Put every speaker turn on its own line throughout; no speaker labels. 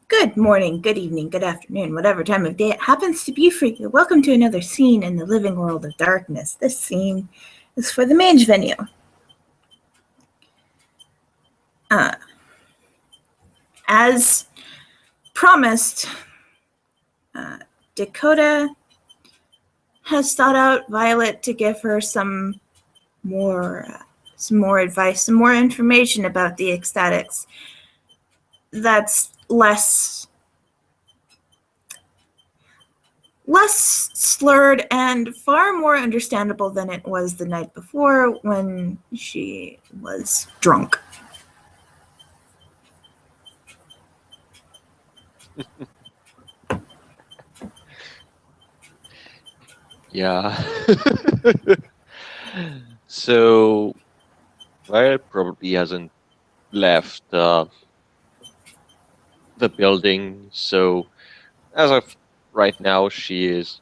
Good morning, good evening, good afternoon, whatever time of day it happens to be for you. Welcome to another scene in the living world of darkness. This scene is for the mage venue. As promised, Dakota has sought out Violet to give her some more advice, some more information about the Esctatics. That's less slurred and far more understandable than it was the night before when she was drunk.
Yeah. So Violet probably hasn't left the building. So as of right now, she's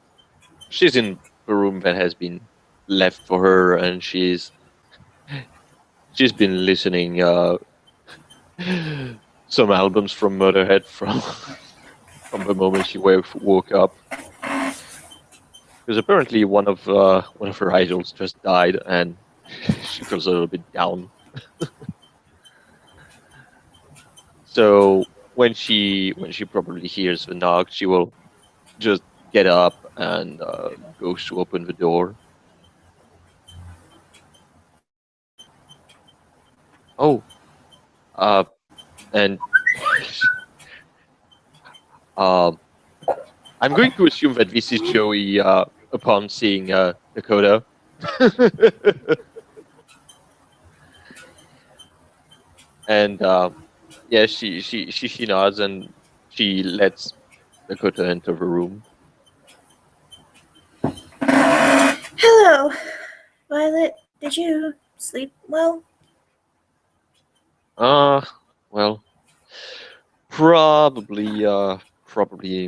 in the room that has been left for her, and she's been listening some albums from Motorhead from the moment she woke up. Because apparently one of her idols just died, and she feels a little bit down. So when she probably hears the knock, she will just get up and goes to open the door. Oh, and um, I'm going to assume that this is Joey upon seeing Dakota. And yeah, she nods and she lets Dakota enter the room.
Hello, Violet. Did you sleep well?
Well, probably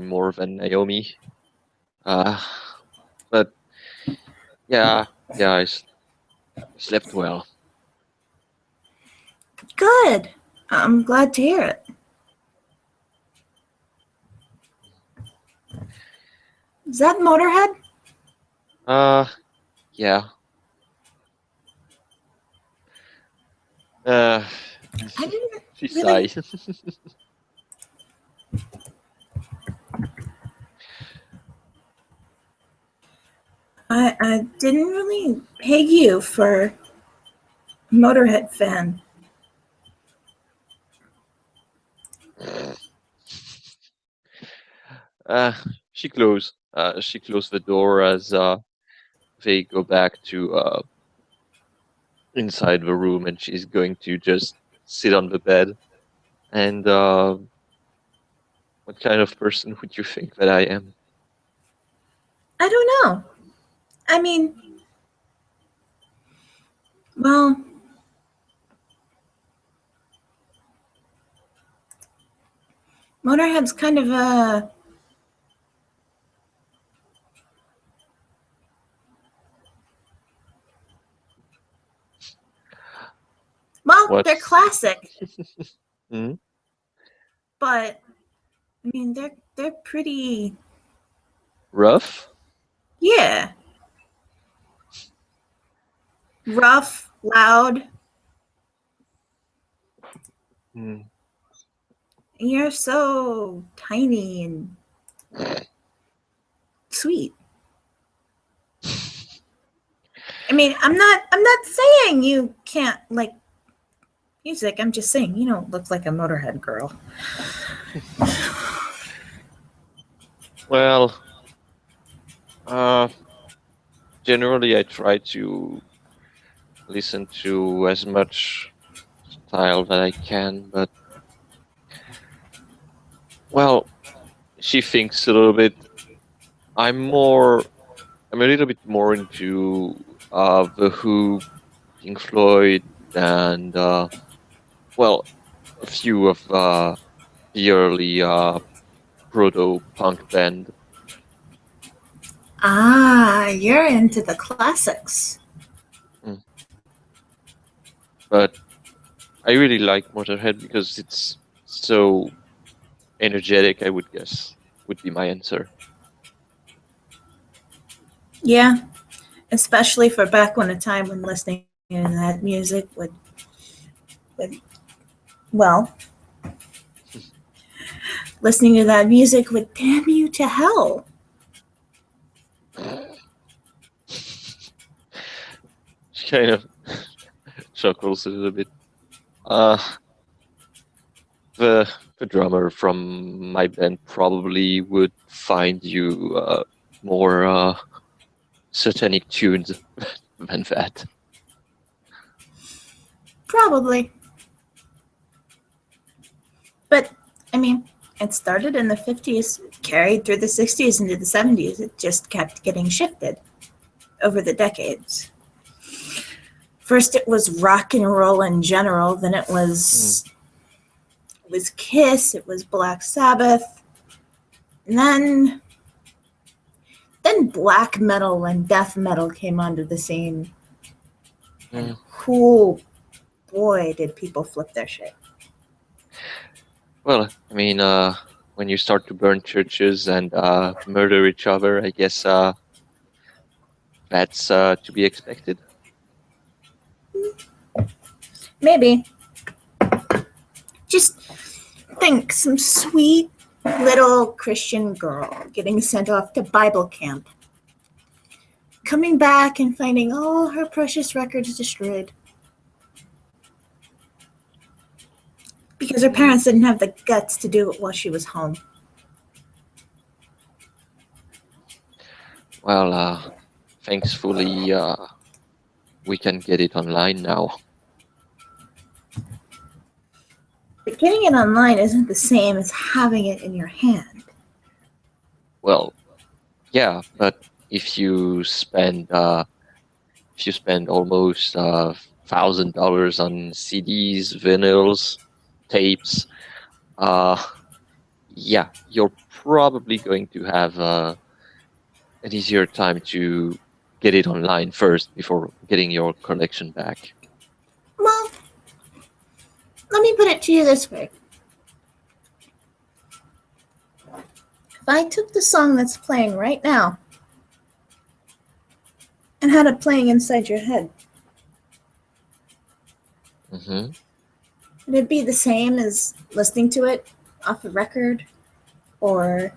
more than Naomi. But yeah, I slept well.
Good. I'm glad to hear it. Is that Motorhead?
Yeah.
I didn't
She
really...
sighs.
I didn't really peg you for Motorhead fan.
She closed the door as they go back to inside the room, and she's going to just sit on the bed. And what kind of person would you think that I am?
I don't know. I mean, well, Motorhead's kind of a... Well, they're classic.
Mm-hmm.
But I mean, they're pretty
Rough?
Yeah. Rough, loud.
Mm.
You're so tiny and sweet. I mean, I'm not saying you can't like music. I'm just saying you don't look like a Motorhead girl.
Well, generally I try to listen to as much style that I can, but well, she thinks a little bit. I'm a little bit more into the Who, Pink Floyd, and well, a few of the early proto-punk band.
Ah, you're into the classics.
Mm. But I really like Motorhead because it's so energetic, I would guess, would be my answer.
Yeah, especially for back when a time when listening to that music would well, listening to that music would damn you to hell.
She kind of chuckles a little bit. Uh, the drummer from my band probably would find you more satanic tunes than that.
Probably. But, I mean, it started in the 50s, carried through the 60s into the 70s. It just kept getting shifted over the decades. First, it was rock and roll in general. Then it was Kiss. It was Black Sabbath. And then black metal and death metal came onto the scene. And oh boy, did people flip their shit.
Well, I mean, when you start to burn churches and murder each other, I guess that's to be expected.
Maybe. Just think, some sweet little Christian girl getting sent off to Bible camp, coming back and finding all her precious records destroyed because her parents didn't have the guts to do it while she was home.
Well, thankfully, we can get it online now.
But getting it online isn't the same as having it in your hand.
Well, yeah, but if you spend almost $1,000 on CDs, vinyls, tapes, yeah, you're probably going to have an easier time to get it online first before getting your collection back.
Well, let me put it to you this way. If I took the song that's playing right now and had it playing inside your head,
Mm-hmm.
would it be the same as listening to it off a record or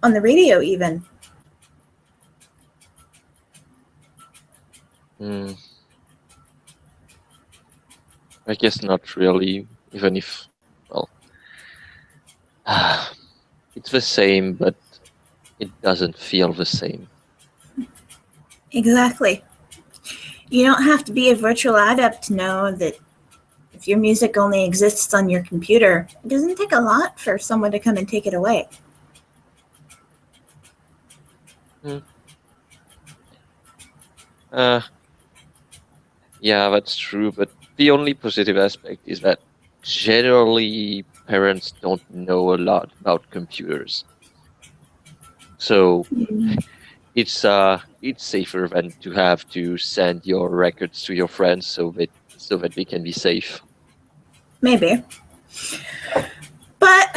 on the radio even?
I guess not really, even if, well, it's the same, but it doesn't feel the same.
Exactly. You don't have to be a virtual adept to know that if your music only exists on your computer, it doesn't take a lot for someone to come and take it away.
Yeah, that's true, but the only positive aspect is that generally parents don't know a lot about computers. So it's safer than to have to send your records to your friends so that they can be safe.
Maybe. But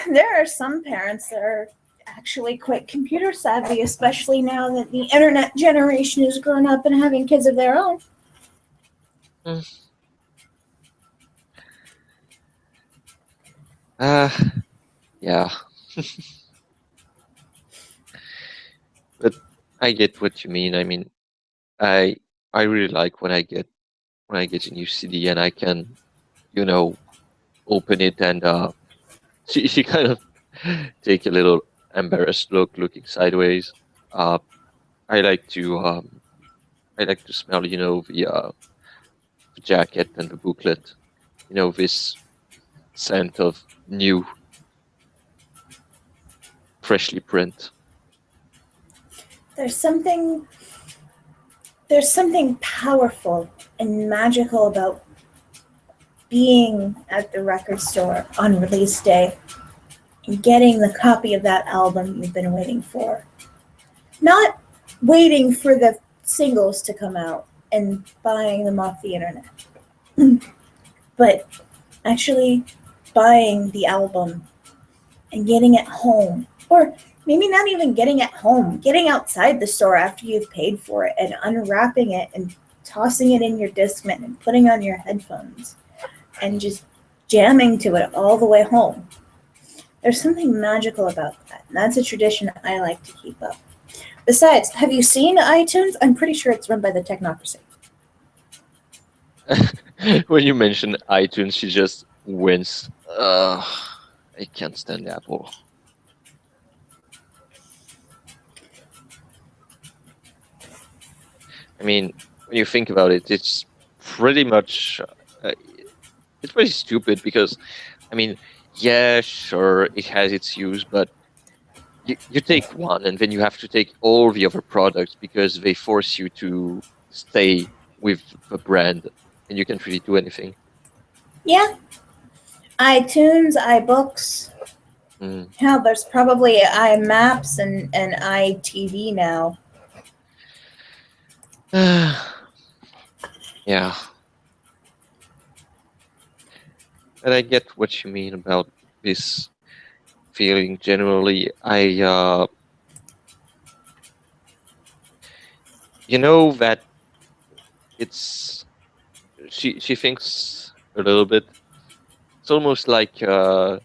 there are some parents that are actually quite computer savvy, especially now that the internet generation has grown up and having kids of their own.
Yeah. But I get what you mean. I mean, I really like when I get a new CD and I can, open it and she kind of take a little embarrassed look, looking sideways. I like to smell, the jacket and the booklet. This scent of new, freshly print.
There's something powerful and magical about being at the record store on release day and getting the copy of that album you've been waiting for. Not waiting for the singles to come out and buying them off the internet, but actually buying the album and getting it home. Or maybe not even getting it home, getting outside the store after you've paid for it and unwrapping it and tossing it in your Discman and putting on your headphones and just jamming to it all the way home. There's something magical about that, and that's a tradition I like to keep up. Besides, have you seen iTunes? I'm pretty sure it's run by the Technocracy.
When you mention iTunes, she just wins. I can't stand Apple. I mean, when you think about it, it's pretty much it's pretty stupid because, I mean, yeah, sure, it has its use, but you take one and then you have to take all the other products because they force you to stay with the brand and you can't really do anything.
Yeah, iTunes, iBooks.
Mm.
Hell, there's probably iMaps and iTV now.
Yeah. And I get what you mean about this feeling generally. You know that it's she thinks a little bit. It's almost like a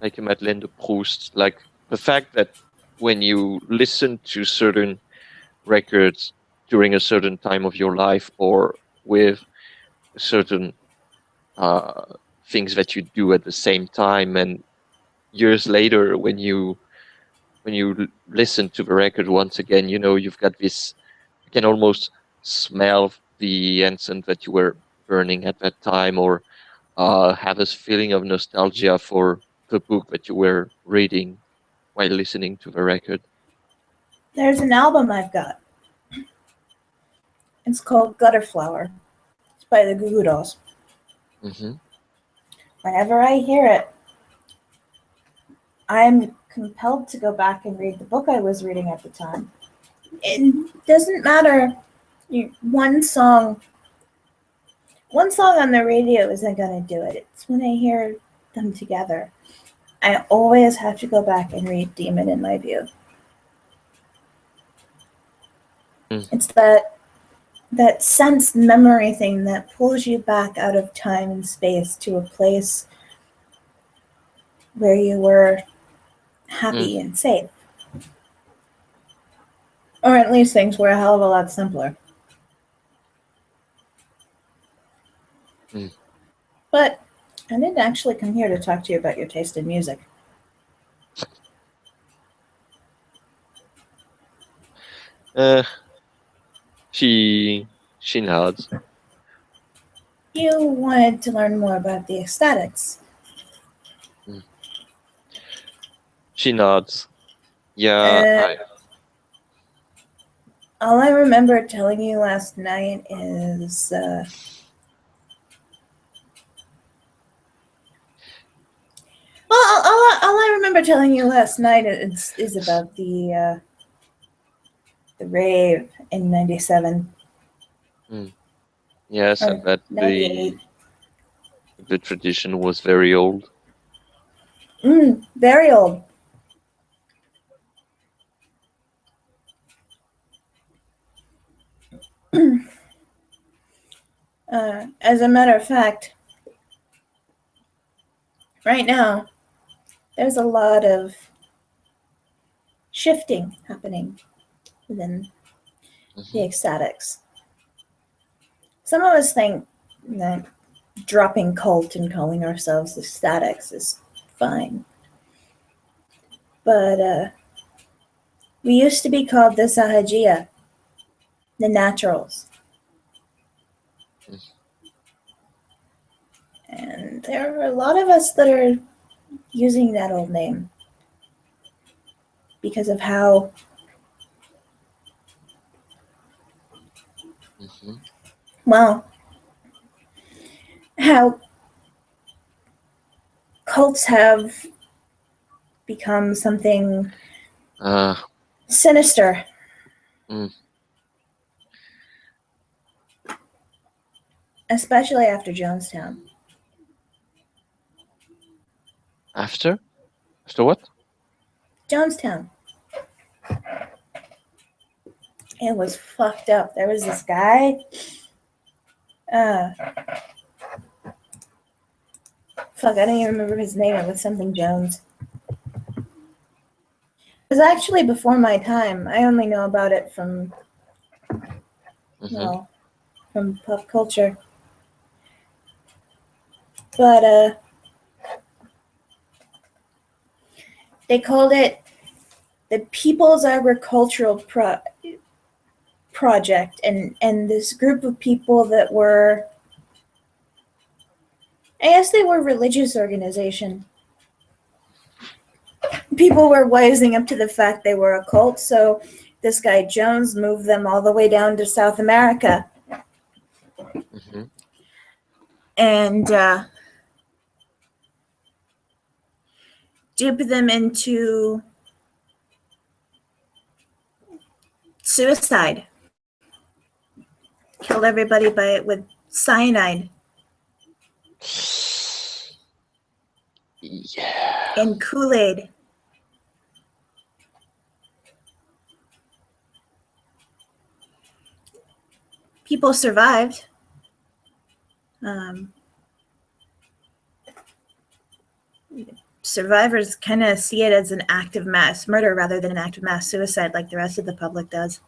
Madeleine de Proust, like the fact that when you listen to certain records during a certain time of your life or with certain things that you do at the same time, and years later when you listen to the record once again, you know you've got this. You can almost smell the incense that you were burning at that time, or have this feeling of nostalgia for the book that you were reading while listening to the record.
There's an album I've got. It's called Gutter Flower. It's by the Goo Goo Dolls.
Mm-hmm.
Whenever I hear it, I'm compelled to go back and read the book I was reading at the time. It doesn't matter. One song on the radio isn't going to do it. It's when I hear them together. I always have to go back and read Demon in My View.
Mm.
It's that sense memory thing that pulls you back out of time and space to a place where you were happy and safe. Or at least things were a hell of a lot simpler.
Mm.
But I didn't actually come here to talk to you about your taste in music.
Uh, she nods.
You wanted to learn more about the Esctatics.
Mm. She nods. Yeah,
All I remember telling you last night is all I remember telling you last night is about the rave in '97.
yes, and
Or
that
98.
the tradition was very old.
Very old. As a matter of fact, right now, there's a lot of shifting happening within the Esctatics. Some of us think that dropping cult and calling ourselves Esctatics is fine. But we used to be called the Sahajiya, the Naturals. And there are a lot of us that are using that old name because of how well, how cults have become something sinister. Especially after Jonestown.
After? So what?
Jonestown. It was fucked up. There was this guy. Fuck, I don't even remember his name. It was something Jones. It was actually before my time. I only know about it from, well, from pop culture. But they called it the People's Agricultural Project, and this group of people that were, I guess they were a religious organization. People were wising up to the fact they were a cult, so this guy Jones moved them all the way down to South America. And duped them into suicide. Killed everybody with cyanide.
Yeah.
And Kool-Aid. People survived. Survivors kind of see it as an act of mass murder rather than an act of mass suicide like the rest of the public does.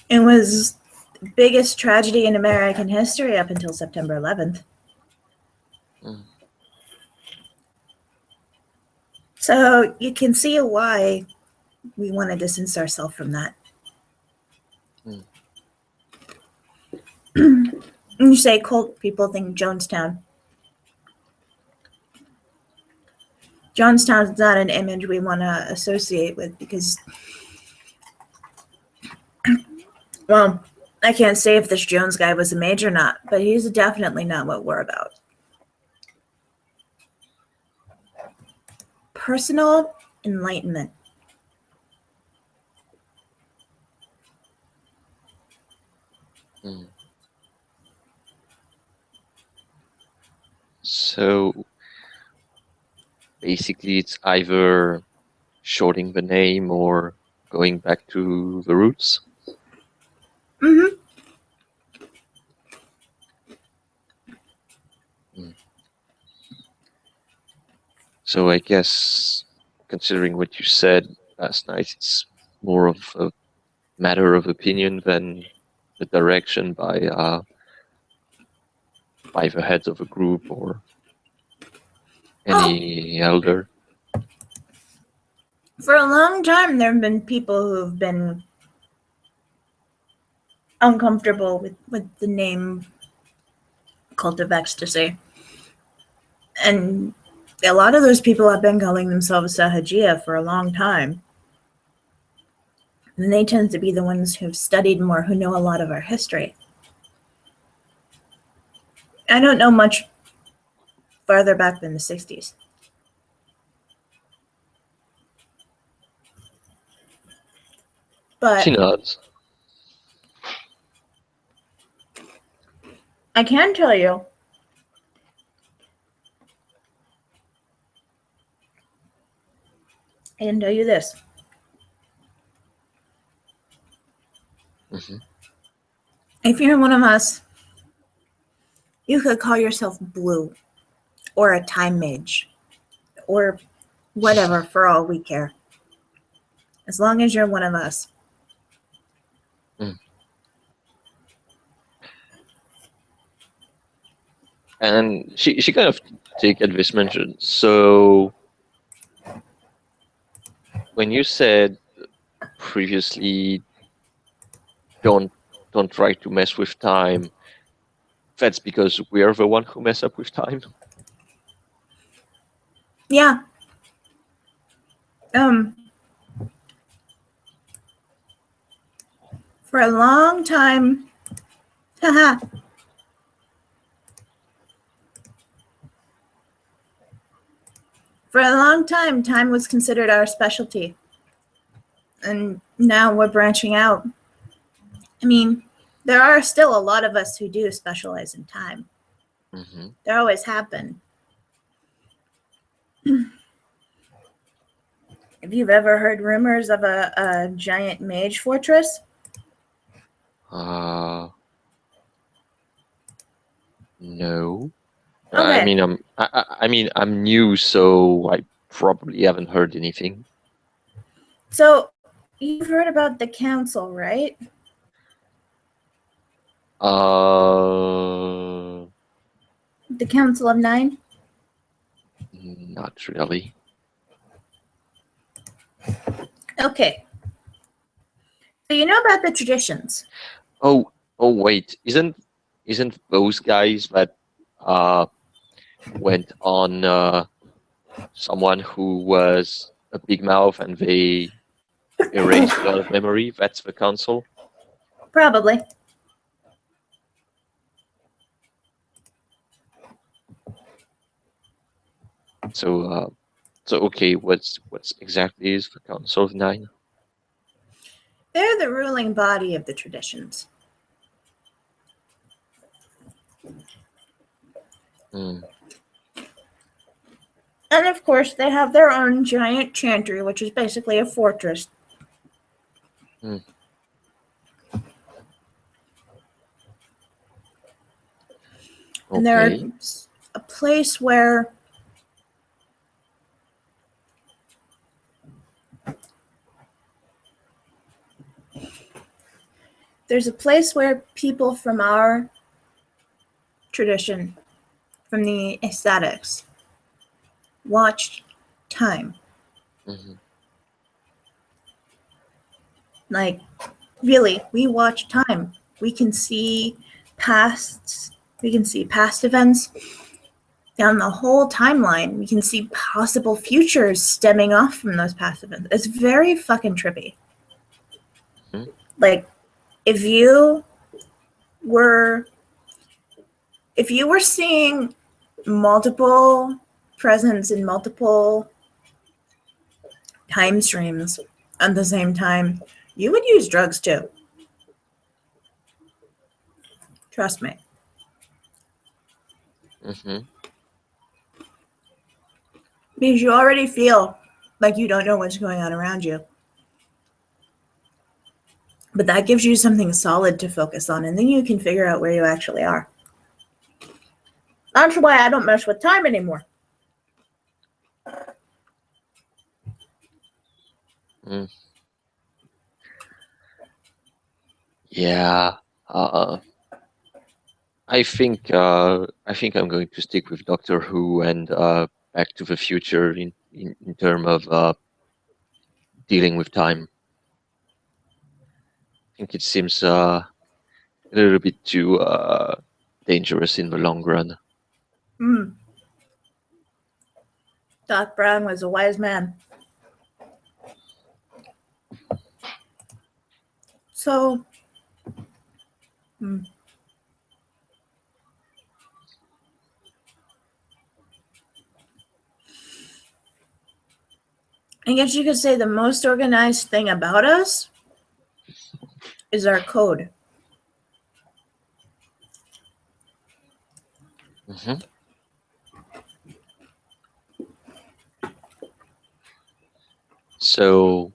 It was the biggest tragedy in American history up until September 11th. So you can see why we want to distance ourselves from that. When you say cult, people think Jonestown. Jonestown's not an image we want to associate with because, well, I can't say if this Jones guy was a mage or not, but he's definitely not what we're about. Personal enlightenment.
So basically it's either shorting the name or going back to the roots. So I guess, considering what you said last night, it's more of a matter of opinion than the direction by the heads of a group or any elder.
For a long time, there have been people who have been uncomfortable with the name Cult of Ecstasy. And a lot of those people have been calling themselves Sahajiya for a long time. And they tend to be the ones who've studied more, who know a lot of our history. I don't know much farther back than the 60s. But
She nods.
I can tell you I can tell you this. If you're one of us, you could call yourself Blue or a Time Mage or whatever for all we care. As long as you're one of us.
And she kind of take at this mention. So when you said previously don't try to mess with time, that's because we're the one who mess up with time?
Yeah. For a long time, haha. For a long time, time was considered our specialty. And now we're branching out. I mean, there are still a lot of us who do specialize in time.
Mm-hmm.
They always happen. If you've ever heard rumors of a giant mage fortress,
No. I
okay,
mean, I'm new, so I probably haven't heard anything.
so you've heard about the council, right? The Council of Nine?
Not really.
Okay. So you know about the traditions.
Oh, wait, isn't those guys that went on someone who was a big mouth and they erased a lot of memory? That's the council.
Probably.
So okay, what's exactly is the Council of Nine?
They're the ruling body of the traditions.
Hmm.
And of course, they have their own giant chantry, which is basically a fortress.
Hmm.
And they're
Okay.
a place where people from our tradition, from the Esctatics, watched time.
Mm-hmm.
Like, really, we watch time. We can see past events down the whole timeline. We can see possible futures stemming off from those past events. It's very fucking trippy.
Hmm.
Like, if you were seeing multiple presents in multiple time streams at the same time, you would use drugs too. Trust me.
Mm-hmm.
Because you already feel like you don't know what's going on around you. But that gives you something solid to focus on, and then you can figure out where you actually are. That's why I don't mess with time anymore.
Mm. Yeah. I think I'm going to stick with Doctor Who and Back to the Future in terms of dealing with time. I think it seems a little bit too dangerous in the long run.
Mm. Doc Brown was a wise man. So, I guess you could say the most organized thing about us is our code.
Mm-hmm. So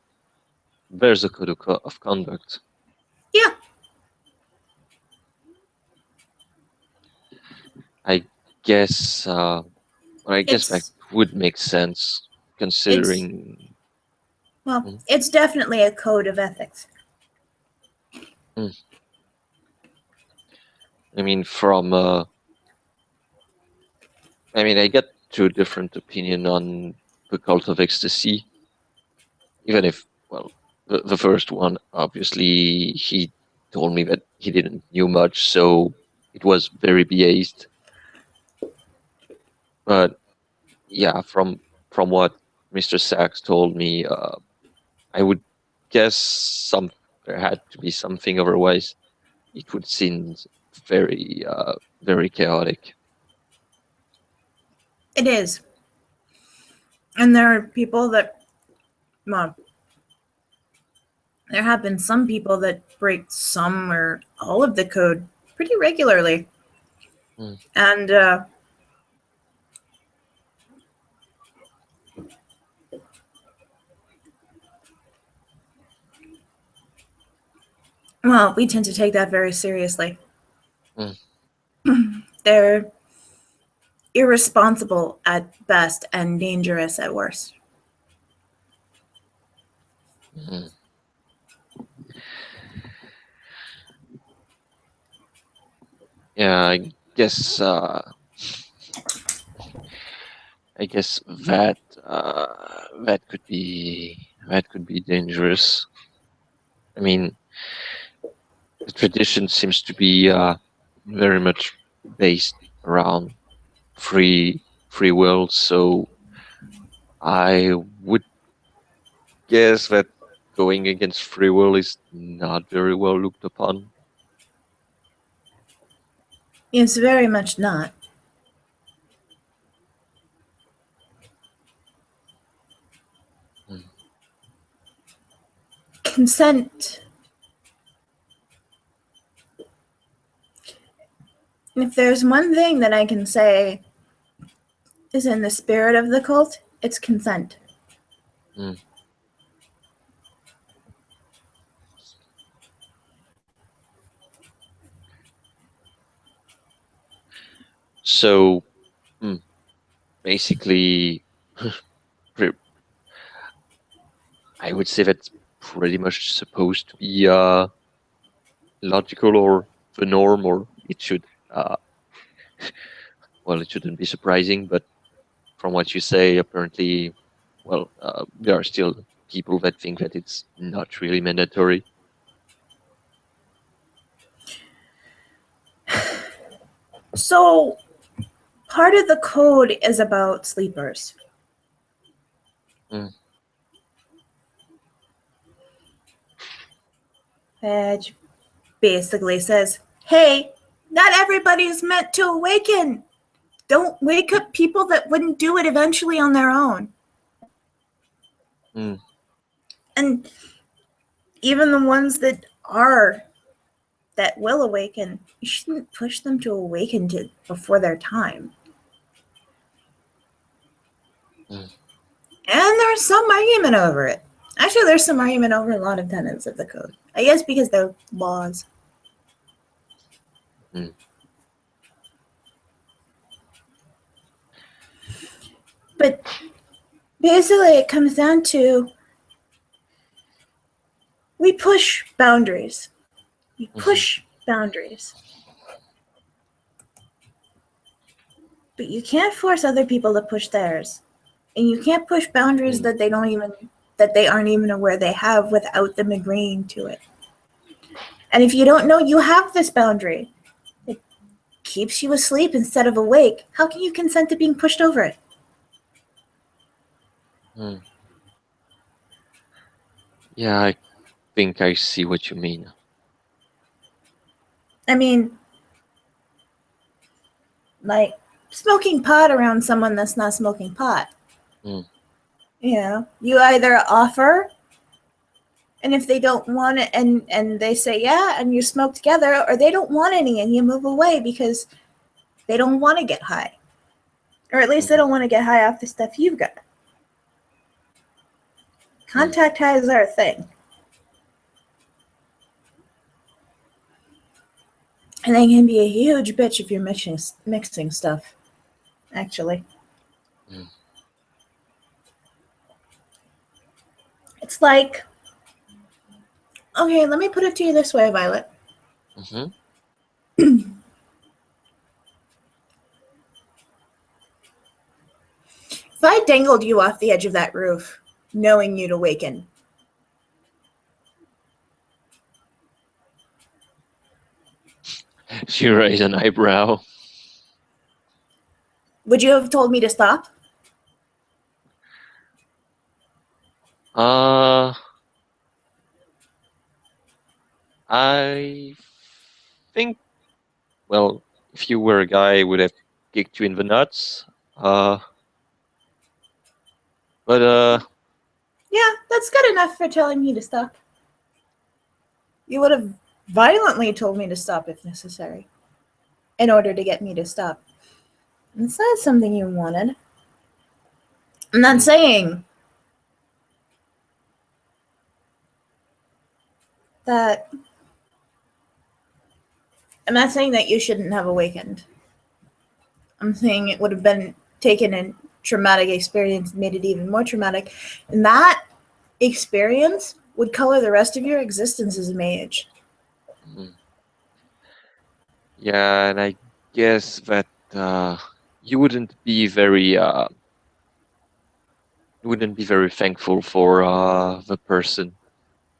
there's a code of conduct.
Yeah.
I guess. I guess that
It's
would make sense considering. Mm,
it's definitely a code of ethics.
mm. I mean, I get two different opinion on the cult of ecstasy. Even if, well, the first one, obviously, he told me that he didn't knew much, so it was very biased. But yeah, from what Mr. Sachs told me, I would guess there had to be something, otherwise it would seem very chaotic.
It is. And there are people that, well, there have been some people that break some or all of the code pretty regularly. And well, we tend to take that very seriously. They're irresponsible at best and dangerous at worst.
Yeah, I guess that could be dangerous. I mean, the tradition seems to be very much based around free will, so I would guess that going against free will is not very well looked upon.
It's very much not. Consent. If there's one thing that I can say is in the spirit of the cult, it's consent.
So, basically, I would say that's pretty much supposed to be logical or the norm, or it should. Well, it shouldn't be surprising, but from what you say, apparently, well, there are still people that think that it's not really mandatory.
So, part of the code is about sleepers. It basically says, hey, not everybody's meant to awaken. Don't wake up people that wouldn't do it eventually on their own. And even the ones that will awaken, you shouldn't push them to awaken before their time. And there's some argument over it. Actually, there's some argument over a lot of tenets of the code. I guess because they're laws. But basically, it comes down to we push boundaries. We push boundaries. But you can't force other people to push theirs. And you can't push boundaries that they aren't even aware they have without them agreeing to it. And if you don't know you have this boundary, it keeps you asleep instead of awake, how can you consent to being pushed over it?
Yeah, I think I see what you mean.
I mean, like smoking pot around someone that's not smoking pot. You know, you either offer, and if they don't want it, and they say yeah, and you smoke together, or they don't want any, and you move away because they don't want to get high, or at least they don't want to get high off the stuff you've got. Contact highs are a thing. And they can be a huge bitch if you're mixing stuff, actually. It's like, okay, let me put it to you this way, Violet. If I dangled you off the edge of that roof, knowing you'd awaken,
She raised an eyebrow.
would you have told me to stop?
I think, well, if you were a guy, I would have kicked you in the nuts. But
yeah, that's good enough for telling me to stop. You would have violently told me to stop if necessary. in order to get me to stop. It's not something you wanted. I'm not saying that. I'm not saying that you shouldn't have awakened. I'm saying it would have been taken a traumatic experience and made it even more traumatic. And that experience would color the rest of your existence as a mage.
Yeah, and I guess that you wouldn't be very thankful for the person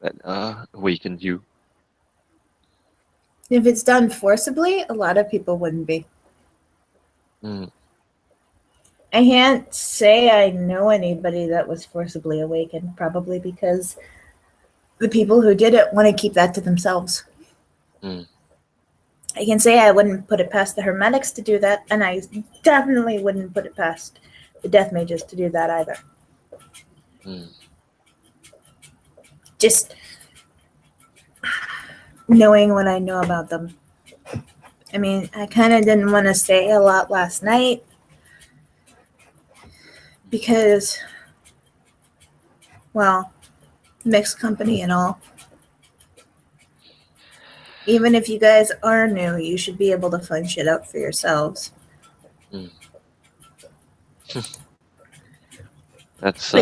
that awakened you.
If it's done forcibly, a lot of people wouldn't be.
Mm.
I can't say I know anybody that was forcibly awakened, probably because the people who did it want to keep that to themselves.
Mm.
I can say I wouldn't put it past the Hermetics to do that, and I definitely wouldn't put it past the Death Mages to do that either.
Mm.
Just knowing what I know about them. I mean, I kind of didn't want to say a lot last night because, well, mixed company and all. Even if you guys are new, you should be able to find shit out for yourselves.
Mm. That's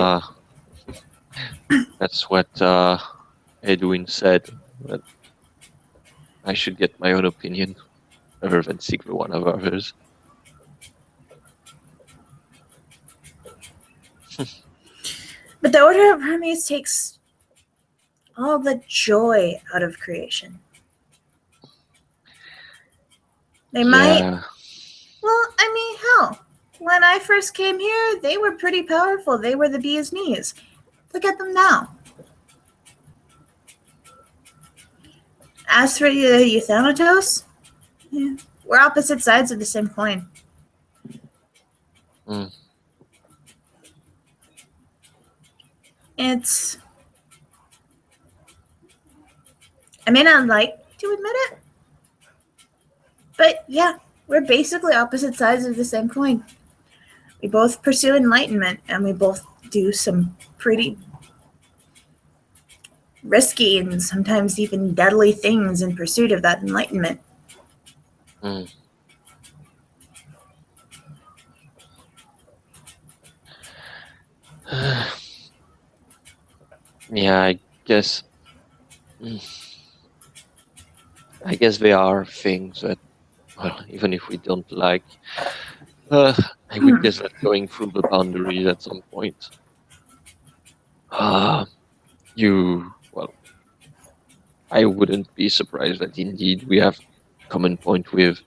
that's what Edwin said. That I should get my own opinion rather than seek the one of others.
But the Order of Hermes takes all the joy out of creation. They might. Well, I mean, hell, when I first came here, they were pretty powerful. They were the bee's knees. Look at them now. As for the Euthanatos, yeah, we're opposite sides of the same coin.
Mm.
It's. I may not like to admit it, but yeah, we're basically opposite sides of the same coin. We both pursue enlightenment, and we both do some pretty risky and sometimes even deadly things in pursuit of that enlightenment.
Mm. Yeah, I guess. I guess there are things that, well, even if we don't like, I would guess that going through the boundaries at some point, well, I wouldn't be surprised that indeed we have common point with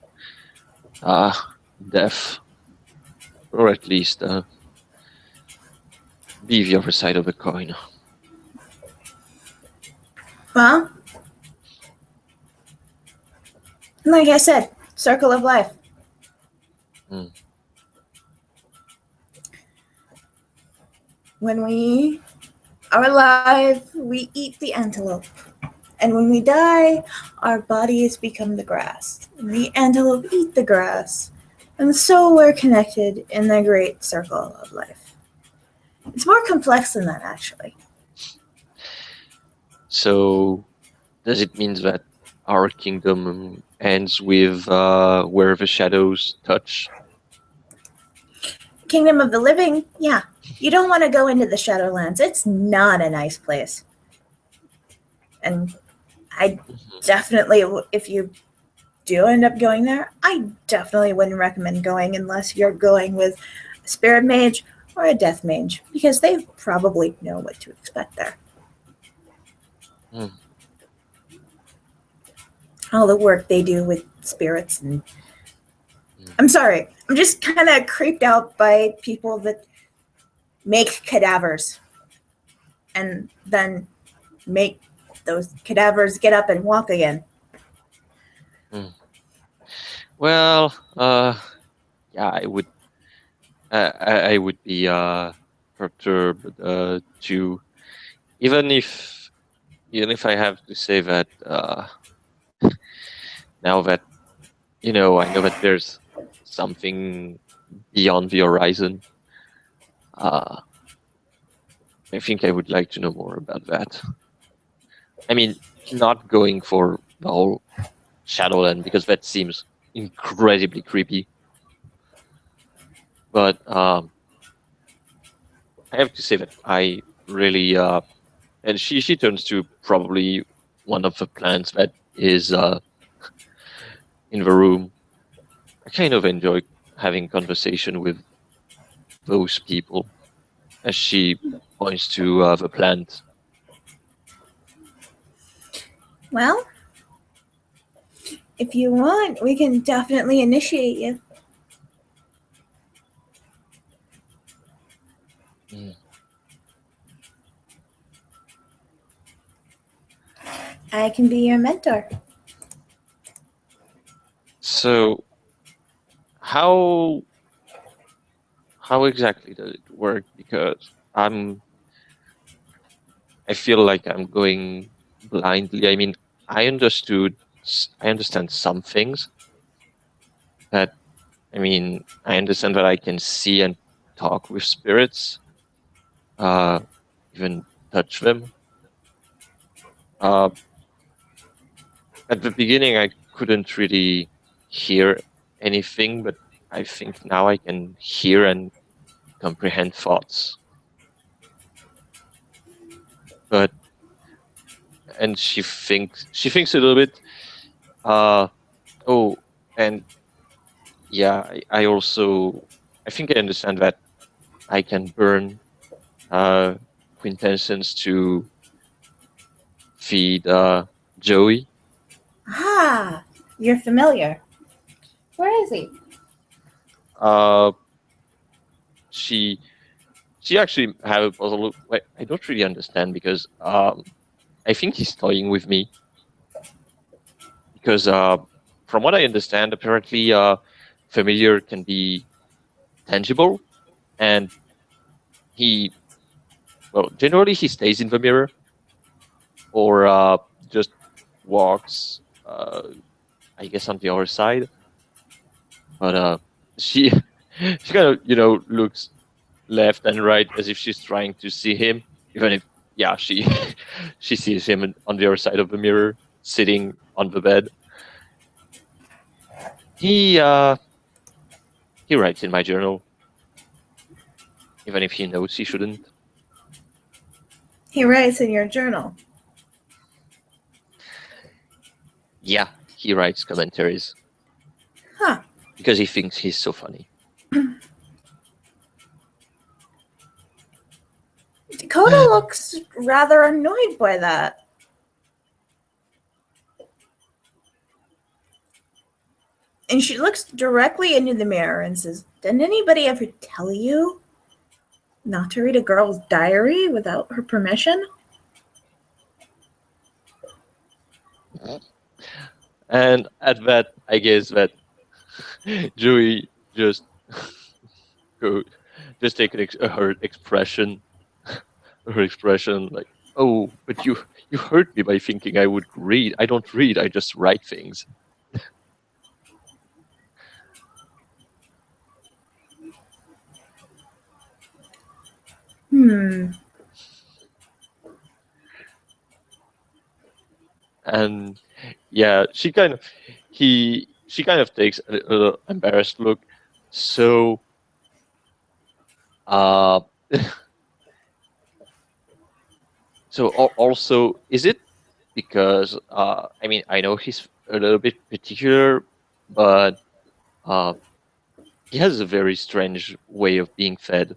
death, or at least be the other side of the coin.
Well, like I said, circle of life.
Mm.
When we are alive, we eat the antelope. And when we die, our bodies become the grass. And the antelope eat the grass. And so we're connected in the great circle of life. It's more complex than that, actually.
So, does it mean that our kingdom ends with where the shadows touch?
Kingdom of the Living, yeah. You don't want to go into the Shadowlands. It's not a nice place. And I definitely, if you do end up going there, I definitely wouldn't recommend going unless you're going with a spirit mage or a death mage, because they probably know what to expect there.
Mm.
All the work they do with spirits and I'm sorry, I'm just kind of creeped out by people that make cadavers and then make those cadavers get up and walk again.
Mm. Well, yeah, I would be perturbed too, even if I have to say that now that I know that there's something beyond the horizon. I think I would like to know more about that. I mean, not going for the whole Shadowland because that seems incredibly creepy. But I have to say that I really and she turns to probably one of the plants that is in the room. I kind of enjoy having conversation with those people as she points to the plant.
Well, if you want, we can definitely initiate you.
Mm.
I can be your mentor.
So how exactly does it work? Because I feel like I'm going blindly. I mean, I understand some things that, I mean, I understand that I can see and talk with spirits, uh, even touch them. Uh, at the beginning, I couldn't really hear anything, but I think now I can hear and comprehend thoughts. But and she thinks a little bit. Oh, and yeah, I think I understand that I can burn quintessence to feed Joey.
Ah, you're familiar. Where is he?
Uh, she she actually have a puzzle. Wait, I don't really understand because I think he's toying with me because from what I understand, apparently familiar can be tangible, and he generally he stays in the mirror or just walks. I guess on the other side, but she she kind of looks left and right as if she's trying to see him, even if she she sees him on the other side of the mirror, sitting on the bed. He he writes in my journal, even if he knows he shouldn't.
He writes in your journal.
Yeah, he writes commentaries.
Huh.
Because he thinks he's so funny.
Dakota looks rather annoyed by that. And she looks directly into the mirror and says, "Didn't anybody ever tell you not to read a girl's diary without her permission?"
And at that, I guess that Joey just go just take her expression, like, oh, but you hurt me by thinking I would read. I don't read. I just write things. And yeah, she kind of takes a little embarrassed look. So uh so also, is it because I mean, I know he's a little bit particular, but he has a very strange way of being fed.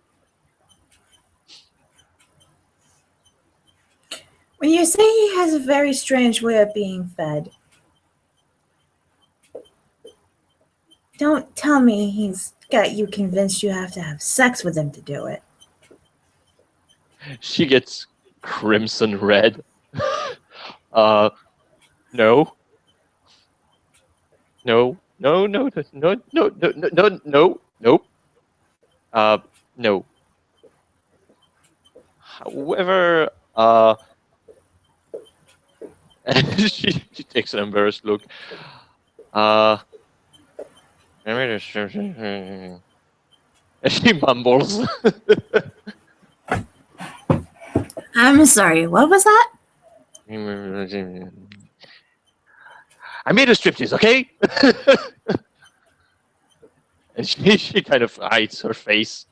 When you say he has a very strange way of being fed, don't tell me he's got you convinced you have to have sex with him to do it.
She gets crimson red. No. No, no, no, no, no, no, no, no, nope. No. However, she takes an embarrassed look. I made a description. She mumbles.
I'm sorry, what was that?
I made a striptease, okay? And she kind of hides her face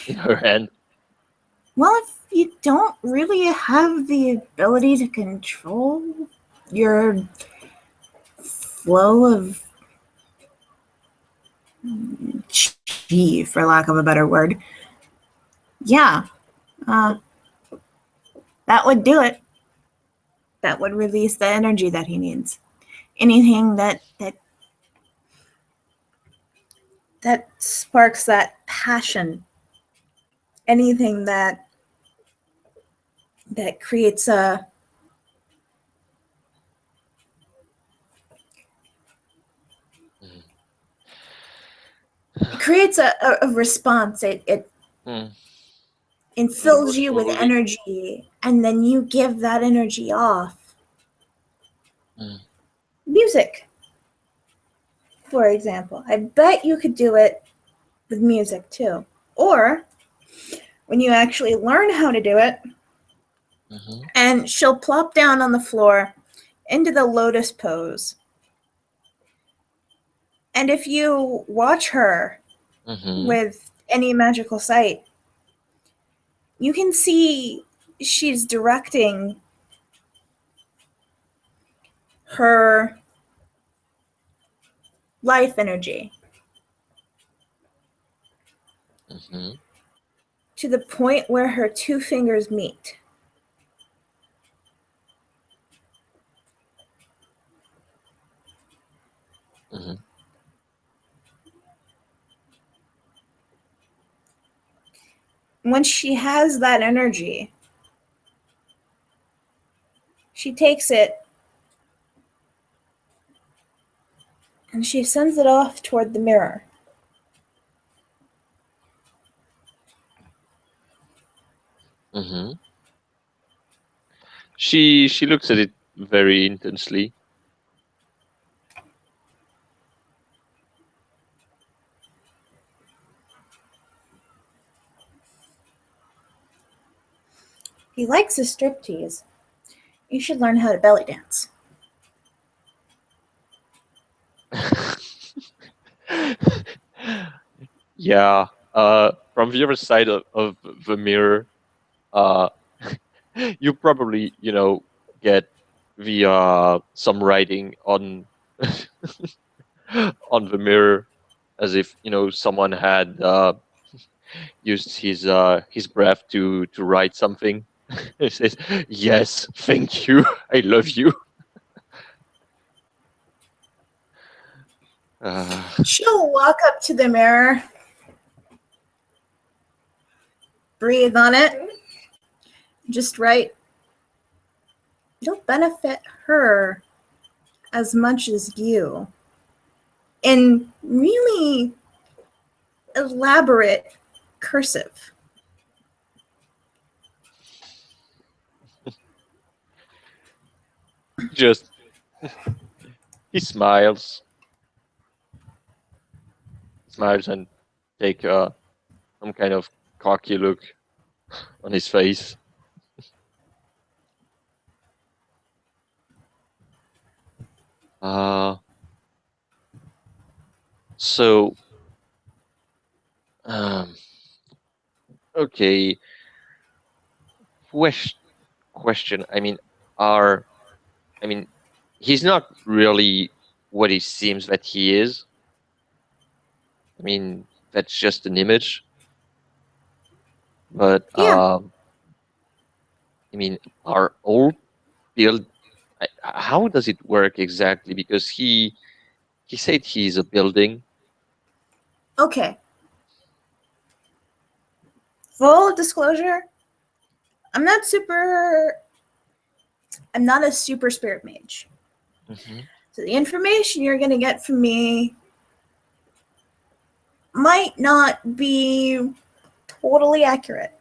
in her hand.
Well, if you don't really have the ability to control your flow of chi, for lack of a better word, yeah, that would do it. That would release the energy that he needs. Anything that sparks that passion, anything that creates a response. It fills you with energy, and then you give that energy off. Music, for example. I bet you could do it with music too. Or when you actually learn how to do it, and she'll plop down on the floor into the lotus pose. And if you watch her with any magical sight, you can see she's directing her life energy to the point where her two fingers meet. When she has that energy, she takes it and she sends it off toward the mirror.
She looks at it very intensely.
He likes his striptease. You should learn how to belly dance.
Yeah. From the other side of the mirror, you probably, get the some writing on on the mirror, as if someone had used his breath to write something. It says, "Yes, thank you, I love you."
She'll walk up to the mirror, breathe on it, just write. It'll benefit her as much as you. In really elaborate cursive.
Just he smiles and take some kind of cocky look on his face. So, okay. Question. He's not really what he seems that he is. That's just an image. But
Yeah.
our old build. How does it work exactly? Because he said he's a building.
Okay. Full disclosure, I'm not a super spirit mage. So the information you're going to get from me might not be totally accurate.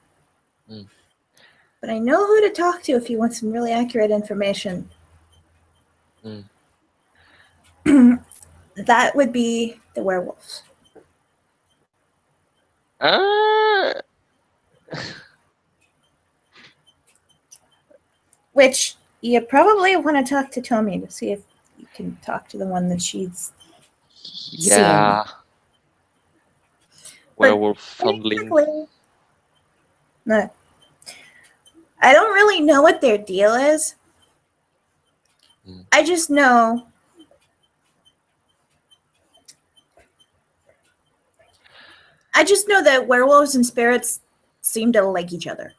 But I know who to talk to if you want some really accurate information. That would be the werewolves. Which you probably want to talk to Tommy to see if you can talk to the one that she's
yeah.
seeing.
Werewolf fondling.
No. I don't really know what their deal is. I just know that werewolves and spirits seem to like each other.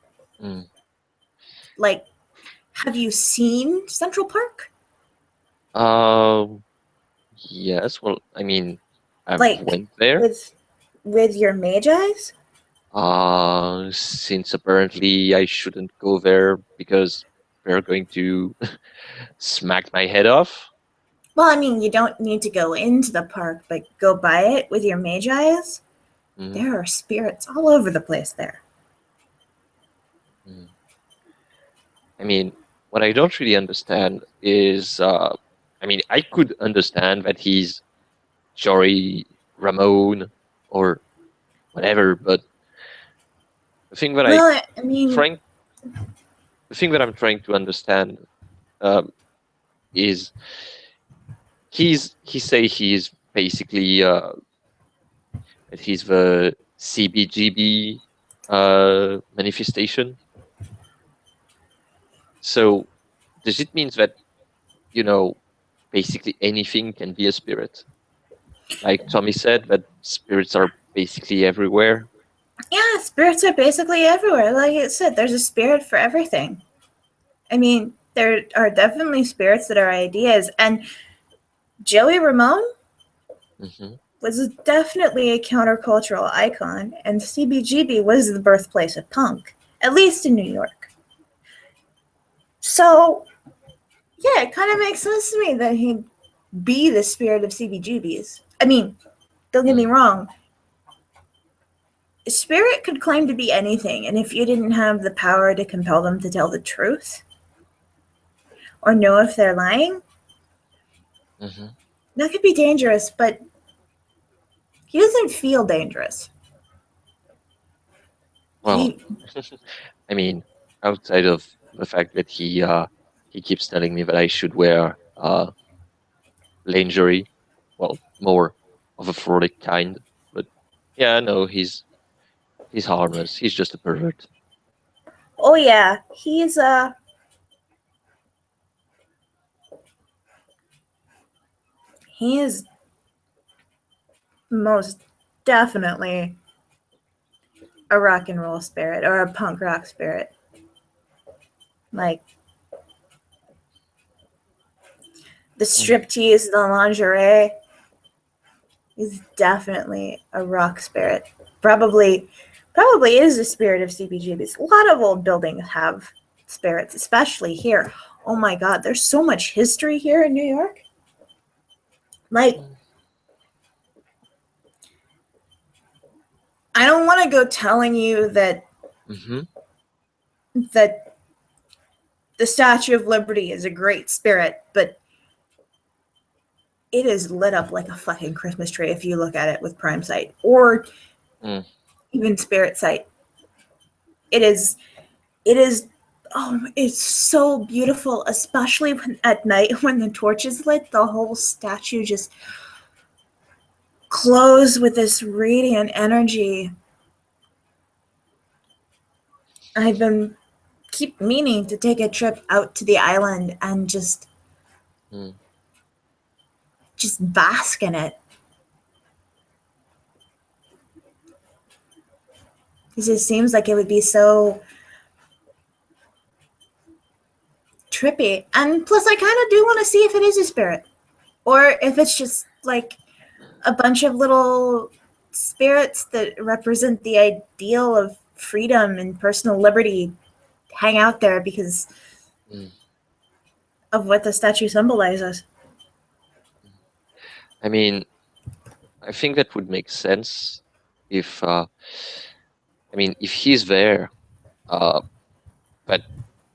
Like, have you seen Central Park?
Yes. Well, I mean, I
Like,
went there.
With your mage eyes?
Since apparently I shouldn't go there because they're going to smack my head off.
Well, I mean, you don't need to go into the park, but go by it with your mage eyes. There are spirits all over the place there.
I mean, what I don't really understand is, I mean, I could understand that he's Jory Ramon or whatever, but the thing that the thing that I'm trying to understand is he say he's basically that he's the CBGB manifestation. So does it mean that, you know, basically anything can be a spirit? Like Tommy said, that spirits are basically everywhere.
Yeah, spirits are basically everywhere. Like I said, there's a spirit for everything. I mean, there are definitely spirits that are ideas. And Joey Ramone was definitely a countercultural icon, and CBGB was the birthplace of punk, at least in New York. So, yeah, it kind of makes sense to me that he'd be the spirit of CBGBs. I mean, don't get me wrong. A spirit could claim to be anything, and if you didn't have the power to compel them to tell the truth or know if they're lying, that could be dangerous, but he doesn't feel dangerous.
Well, I mean, outside of the fact that he keeps telling me that I should wear lingerie, well, more of a frolic kind, but yeah, no, he's harmless. He's just a pervert.
Oh yeah, he is most definitely a rock and roll spirit or a punk rock spirit. Like the striptease, the lingerie is definitely a rock spirit. Probably is the spirit of CBGBs. A lot of old buildings have spirits, especially here. Oh my God, there's so much history here in New York. Like, I don't want to go telling you that that the Statue of Liberty is a great spirit, but it is lit up like a fucking Christmas tree if you look at it with Prime Sight or even Spirit Sight. It is it's so beautiful, especially when at night when the torch is lit, the whole statue just glows with this radiant energy. I've been keep meaning to take a trip out to the island and just bask in it. Because it seems like it would be so trippy. And plus, I kind of do want to see if it is a spirit. Or if it's just like a bunch of little spirits that represent the ideal of freedom and personal liberty hang out there because of what the statue symbolizes.
I mean, I think that would make sense if, if he's there, that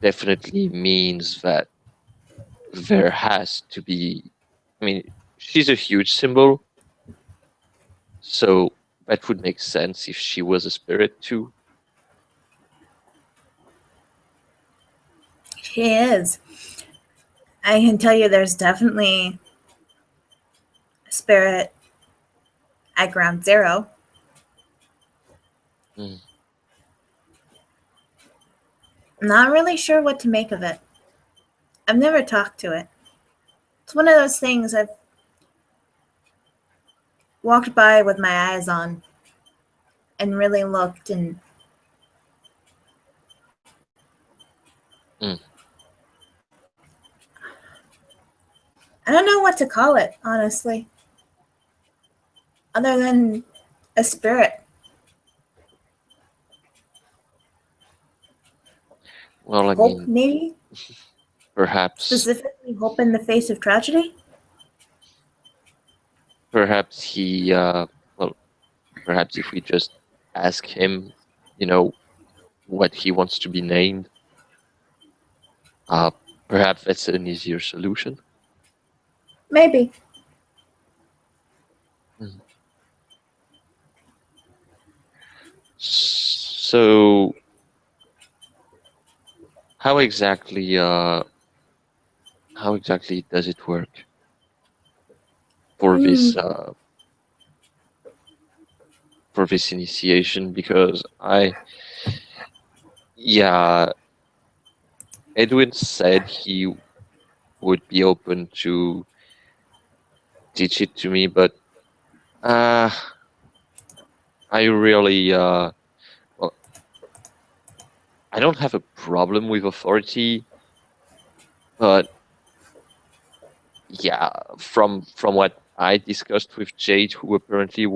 definitely means that there has to be, she's a huge symbol, so that would make sense if she was a spirit too.
She is. I can tell you there's definitely a spirit at ground zero.
Mm.
I'm not really sure what to make of it. I've never talked to it. It's one of those things I've walked by with my eyes on and really looked and
Mm.
I don't know what to call it, honestly. Other than a spirit.
Well, I
Hope,
mean,
maybe?
perhaps
Specifically, hope in the face of tragedy?
he, well, perhaps if we just ask him, what he wants to be named, uh, perhaps that's an easier solution.
Maybe.
Mm. So, how exactly does it work for this initiation? Because Edwin said he would be open to teach it to me, but I really well, I don't have a problem with authority, but yeah, from what I discussed with Jade, who apparently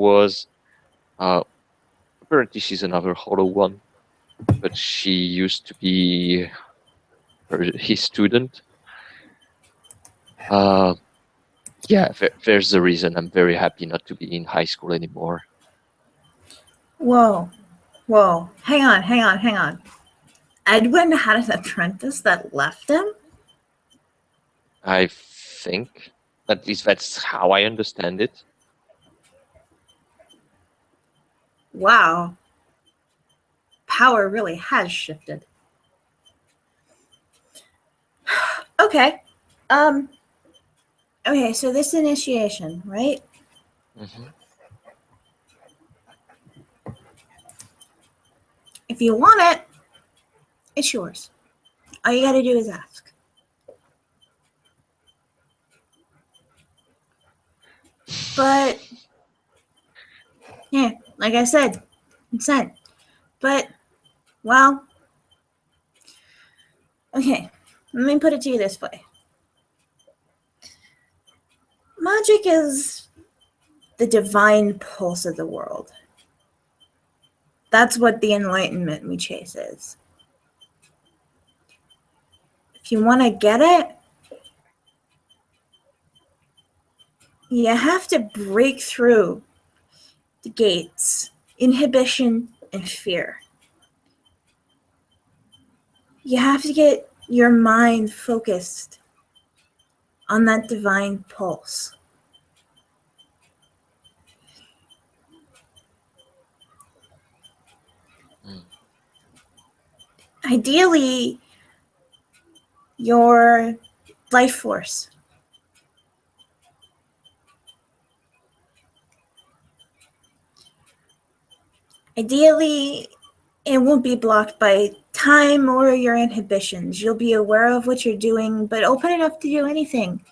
she's another Hollow One, but she used to be his student. Yeah, there's the reason I'm very happy not to be in high school anymore.
Whoa. Hang on. Edwin had an apprentice that left him?
I think, at least that's how I understand it.
Wow. Power really has shifted. Okay. Okay, so this initiation, right?
Mm-hmm.
If you want it, it's yours. All you gotta do is ask. But yeah, like I said, consent. But well, okay. Let me put it to you this way. Magic is the divine pulse of the world. That's what the enlightenment we chase is. If you want to get it, you have to break through the gates, inhibition, and fear. You have to get your mind focused on that divine pulse.
Mm.
Ideally, your life force. Ideally, it won't be blocked by time or your inhibitions. You'll be aware of what you're doing, but open enough to do anything.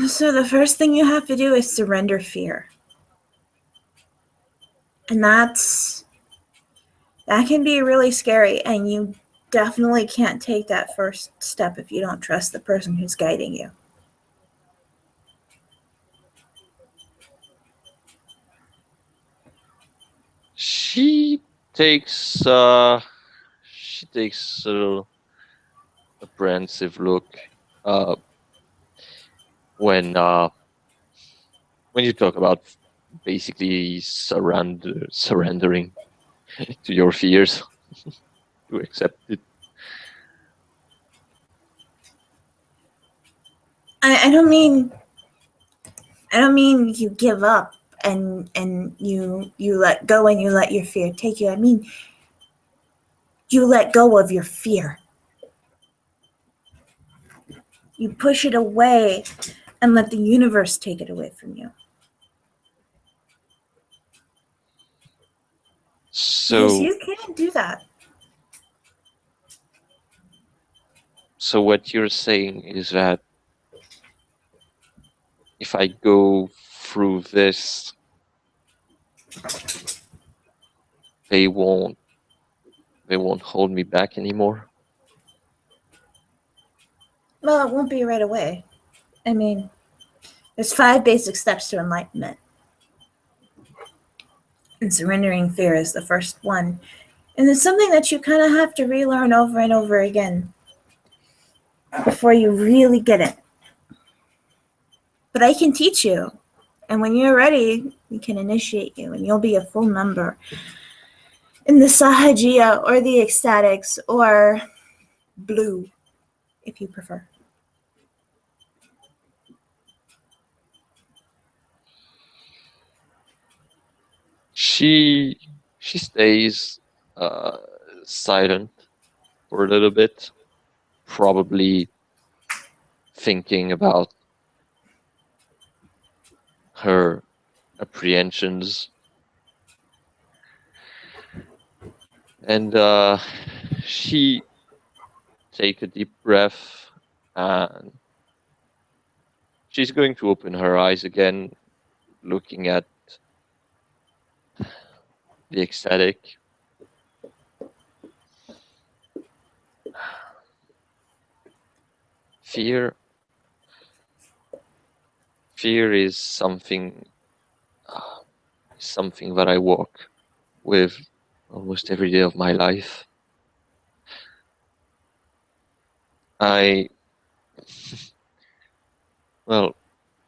So the first thing you have to do is surrender fear. And that can be really scary, and you definitely can't take that first step if you don't trust the person who's guiding you.
She takes a little apprehensive look when you talk about basically surrendering to your fears to accept it.
I don't mean you give up and you let go and you let your fear take you. I mean you let go of your fear. You push it away and let the universe take it away from you. Because
So
you can't do that.
so what you're saying is that if I go through this, they won't hold me back anymore?
Well, it won't be right away. I mean, there's 5 basic steps to enlightenment. And surrendering fear is the first one. And it's something that you kind of have to relearn over and over again before you really get it. But I can teach you. And when you're ready, we can initiate you and you'll be a full member in the Sahajiya or the Esctatics or blue, if you prefer.
She stays silent for a little bit, probably thinking about her apprehensions. And she take a deep breath and she's going to open her eyes again, looking at the ecstatic. Fear is something that I walk with almost every day of my life. Well,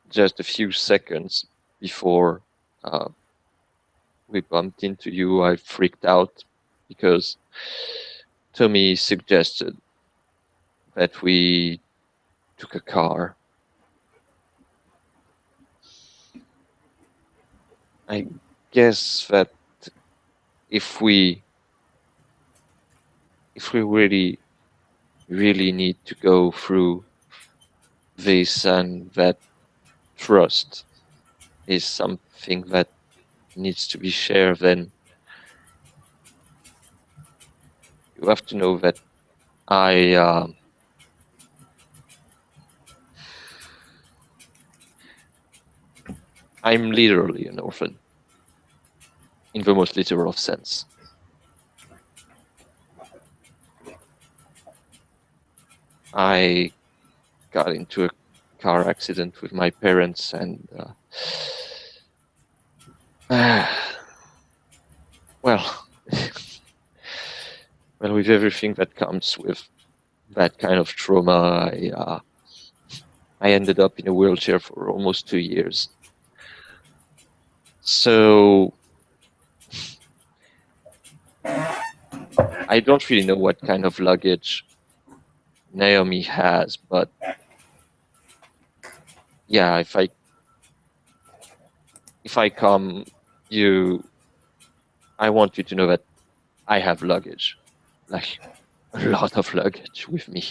just a few seconds before we bumped into you, I freaked out because Tommy suggested that we took a car. I guess that if we really need to go through this, and that trust is something that needs to be shared, then you have to know that I'm literally an orphan, in the most literal sense. I got into a car accident with my parents, and well, with everything that comes with that kind of trauma, I ended up in a wheelchair for almost 2 years. So I don't really know what kind of luggage Naomi has, but yeah, if I come, I want you to know that I have luggage, like a lot of luggage with me.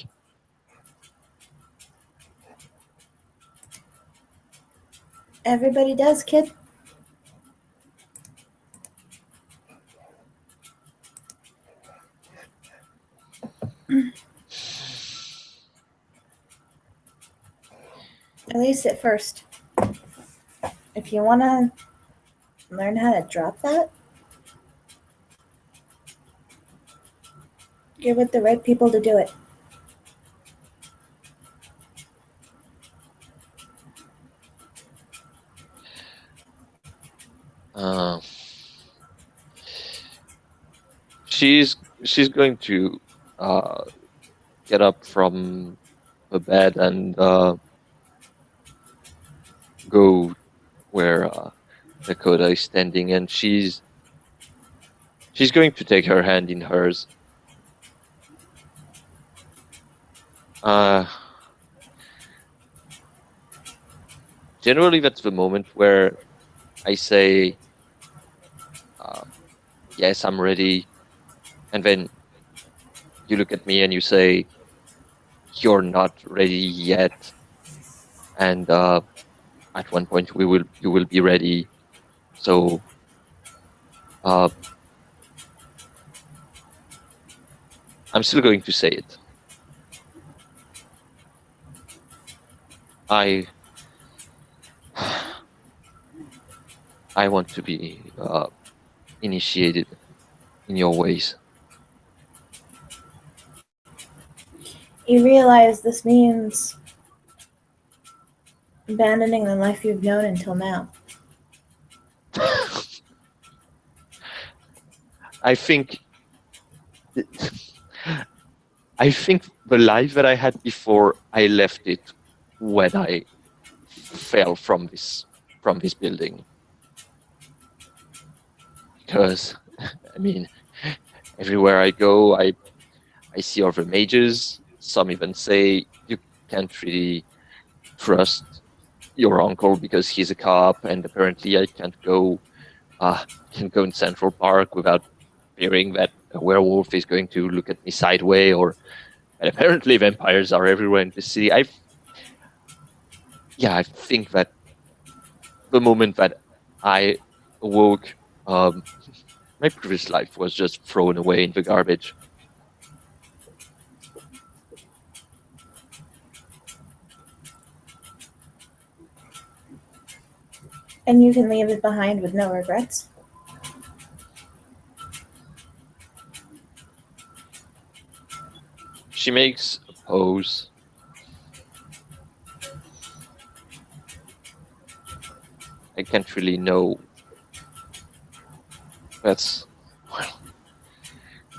Everybody does, kid. At least at first. If you want to learn how to drop that, you're with the right people to do it.
She's going to get up from the bed and go where Dakota is standing, and she's going to take her hand in hers. generally that's the moment where I say, yes, I'm ready. And then you look at me and you say, you're not ready yet. And at one point you will be ready. So uh, I'm still going to say it. I I want to be initiated in your ways.
You realize this means abandoning the life you've known until now.
I think I think the life that I had before, I left it when I fell from this building. Because I mean, everywhere I go, I see other mages. Some even say you can't really trust your uncle because he's a cop, and apparently I can't go in Central Park without fearing that a werewolf is going to look at me sideways, and apparently vampires are everywhere in the city. I think that the moment that I awoke, my previous life was just thrown away in the garbage.
And you can leave it behind with no regrets.
She makes a pose. I can't really know.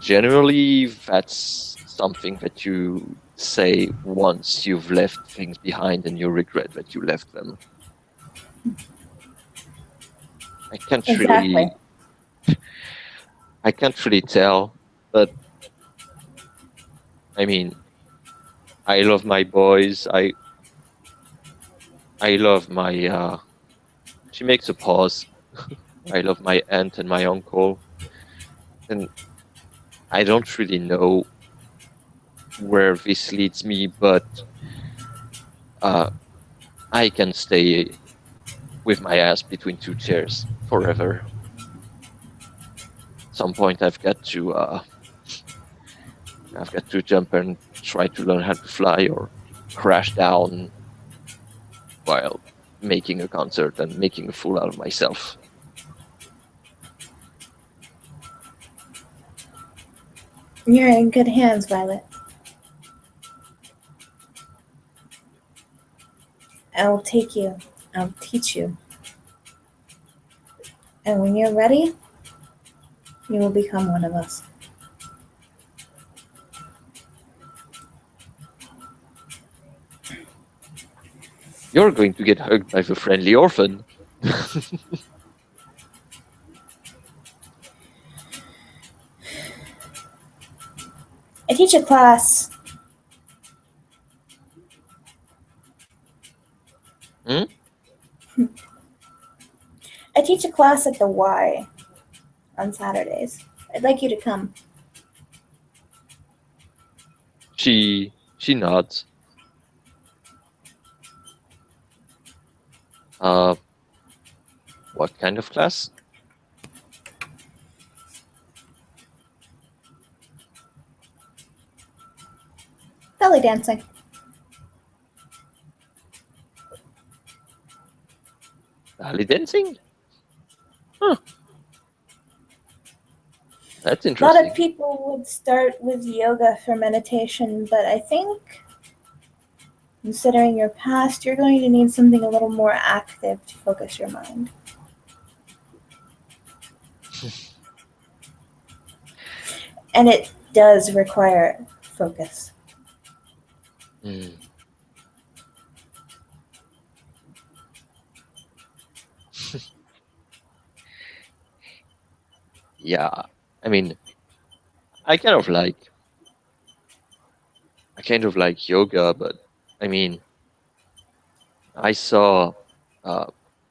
Generally, that's something that you say once you've left things behind and you regret that you left them. I can't
Exactly.
really tell, but I mean, I love my boys. I love my. She makes a pause. I love my aunt and my uncle, and I don't really know where this leads me, but I can stay with my ass between two chairs forever. At some point, I've got to jump and try to learn how to fly or crash down while making a concert and making a fool out of myself.
You're in good hands, Violet. I'll take you. I'll teach you. And when you're ready, you will become one of us.
You're going to get hugged by the friendly orphan.
I teach a class.
Hmm?
I teach a class at the Y on Saturdays. I'd like you to come.
She nods. What kind of class?
Belly dancing.
Belly dancing? Huh. That's
A
interesting.
lot of people would start with yoga for meditation, but I think, considering your past, you're going to need something a little more active to focus your mind. And it does require focus.
Mm. Yeah, I mean, I kind of like yoga, but I mean, I saw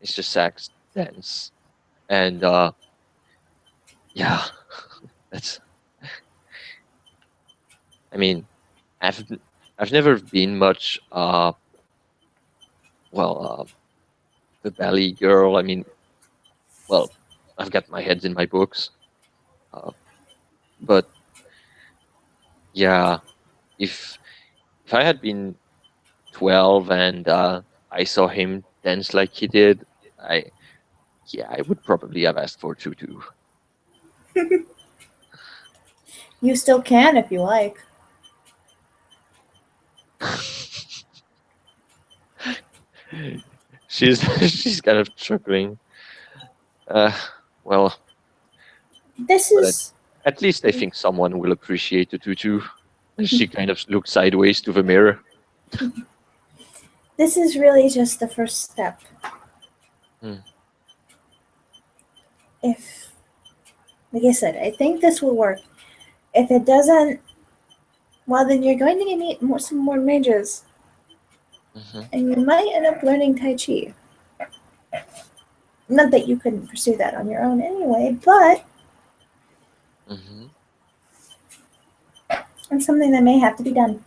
it's just sax dance, and yeah, that's. I mean, I've I've never been much the ballet girl. I mean, well, I've got my heads in my books, uh, but yeah, if if I had been 12 and I saw him dance like he did, I yeah, I would probably have asked for tutu.
You still can if you like.
she's she's kind of chuckling. Uh, well,
This
but
is
at least I think someone will appreciate the tutu. She kind of looks sideways to the mirror.
this is really just the first step.
Hmm.
If, like I said, I think this will work. If it doesn't, well, then you're going to need some more mages,
Mm-hmm.
and you might end up learning Tai Chi. Not that you couldn't pursue that on your own anyway, but
Mm-hmm.
it's something that may have to be done.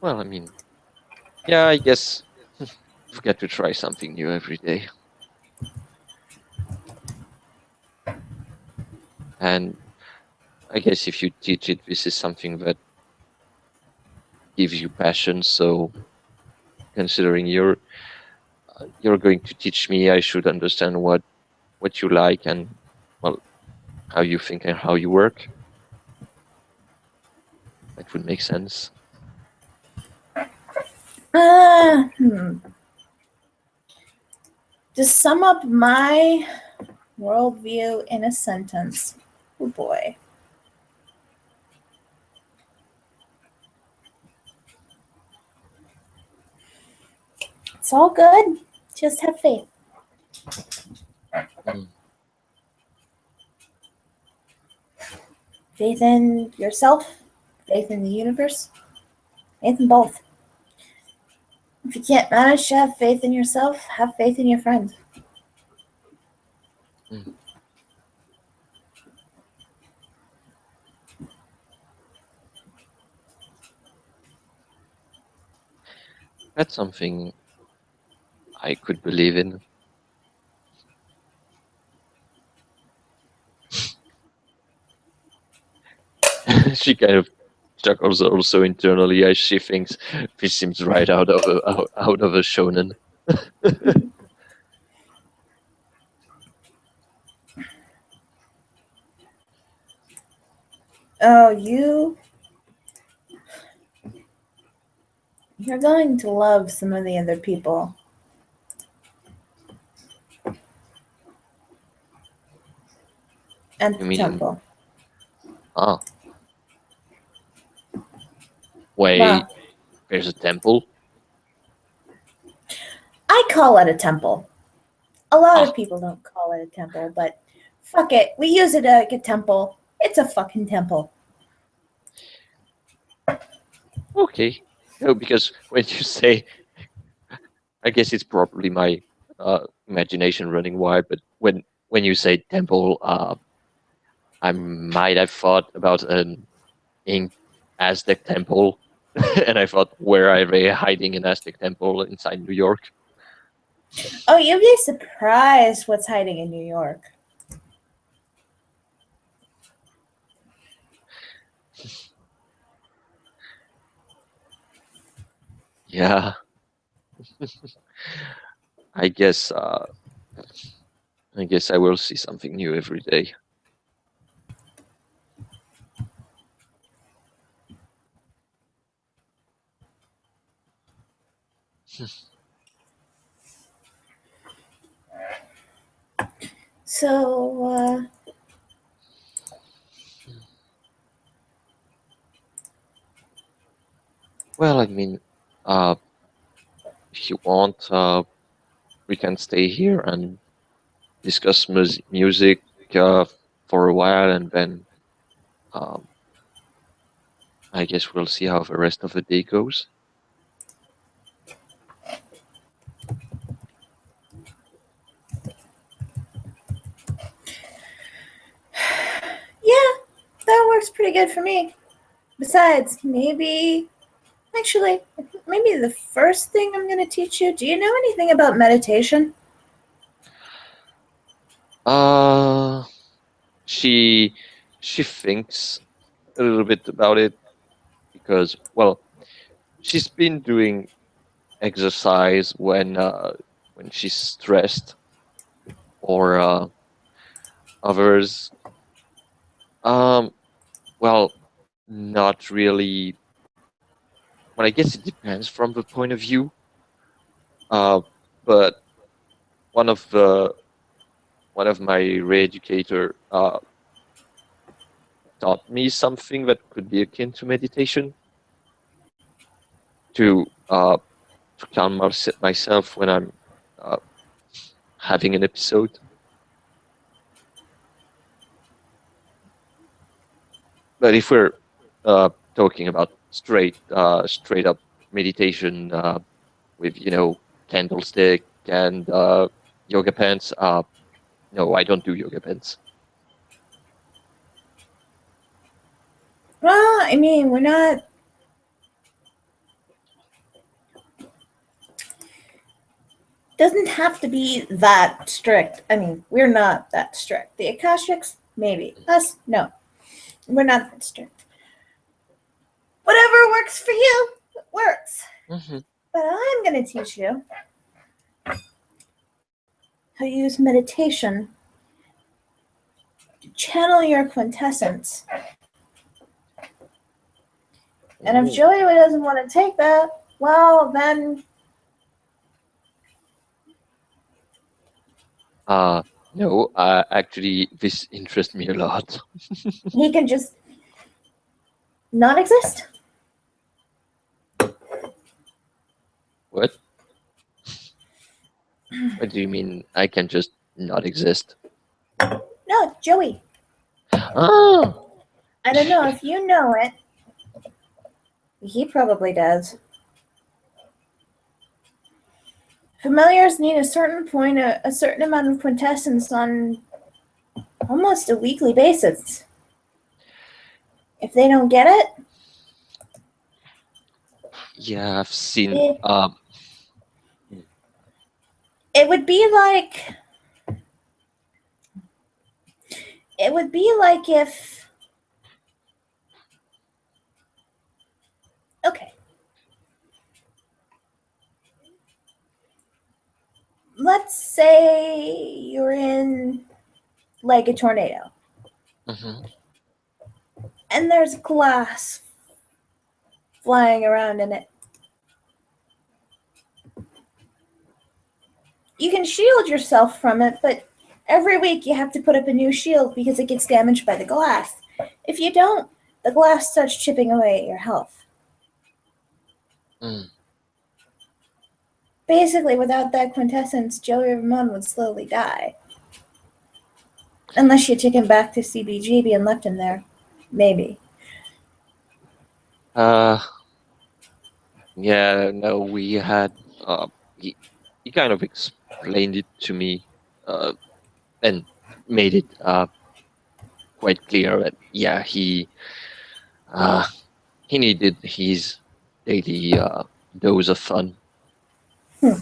Well, I mean, yeah, I guess we've got to try something new every day. And I guess if you teach it, this is something that gives you passion. So considering you're going to teach me, I should understand what you like and well how you think and how you work. That would make sense.
Uh, hmm. To sum up my worldview in a sentence. Oh boy. It's all good. Just have faith.
Mm.
Faith in yourself, faith in the universe, faith in both. If you can't manage to have faith in yourself, have faith in your friends.
Mm. That's something I could believe in. She kind of chuckles also internally as she thinks this seems right out of a shonen.
Oh, you're going to love some of the other people at
You
the
mean
temple.
ah wait,
Well,
there's a temple?
I call it a temple. A lot
Ah,
of people don't call it a temple, but fuck it. We use it like a temple. It's a fucking temple.
okay. No, because when you say, I guess it's probably my imagination running wild, but when you say temple, I might have thought about an in Aztec temple, and I thought, where are they hiding an Aztec temple inside New York?
Oh, you'd be surprised what's hiding in New York.
Yeah, I guess I guess I will see something new every day.
So,
Well, I mean, if you want, we can stay here and discuss music for a while, and then um, I guess we'll see how the rest of the day goes.
Yeah, that works pretty good for me. Besides, maybe the first thing I'm going to teach you, do you know anything about meditation?
She thinks a little bit about it because, well, she's been doing exercise when she's stressed or others. Um, well, not really. Well, I guess it depends from the point of view. But one of the one of my re-educator taught me something that could be akin to meditation to calm myself when I'm uh, having an episode. But if we're talking about straight up meditation with candlestick and yoga pants, no, I don't do yoga pants.
Well, I mean, we're not. Doesn't have to be that strict. I mean, we're not that strict. The Akashics, maybe. Us, no. We're not that strict. Whatever works for you, works.
Mm-hmm.
But I'm going to teach you how to use meditation to channel your quintessence. And if Joey doesn't want to take that, well, then...
No, actually, this interests me a lot.
he can just not exist.
What? What do you mean I can just not exist?
No, Joey.
Oh!
I don't know if you know it. He probably does. Familiars need a certain amount of quintessence on almost a weekly basis. If they don't get it,
Yeah, I've seen.
It would be like if. Okay. Let's say you're in like a tornado.
Mm-hmm.
And there's glass flying around in it. You can shield yourself from it, but every week you have to put up a new shield because it gets damaged by the glass. If you don't, the glass starts chipping away at your health.
Mm.
Basically, without that quintessence, Joey Ramone would slowly die. Unless you took him back to CBGB and left him there. Maybe.
Yeah, no, we had. He kind of explained it to me, and made it quite clear that yeah, he needed his daily dose of fun.
But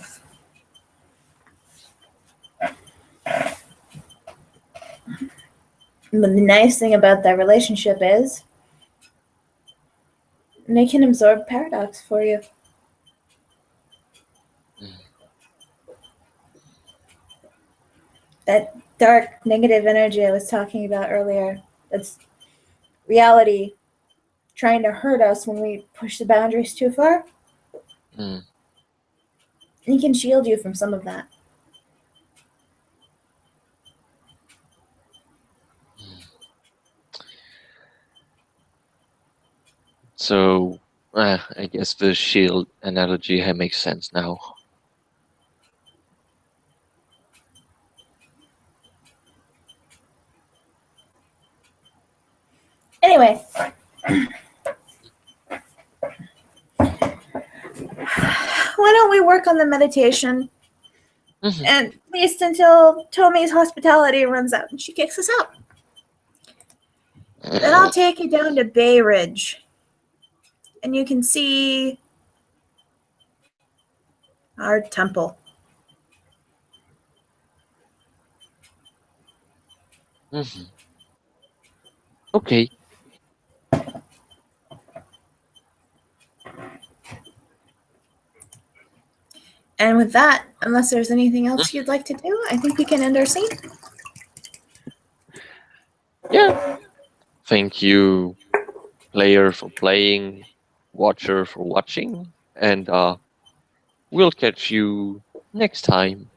the nice thing about that relationship is they can absorb paradox for you. That dark, negative energy I was talking about earlier, that's reality trying to hurt us when we push the boundaries too far.
Mm.
He can shield you from some of that.
So, I guess the shield analogy makes sense now.
Anyway, we work on the meditation?
Mhm.
At least until Tomi's hospitality runs out and she kicks us out. Then I'll take you down to Bay Ridge. And you can see our temple.
Mhm. Okay.
And with that, unless there's anything else you'd like to do, I think we can end our scene.
Yeah. Thank you, player, for playing, watcher for watching, and we'll catch you next time.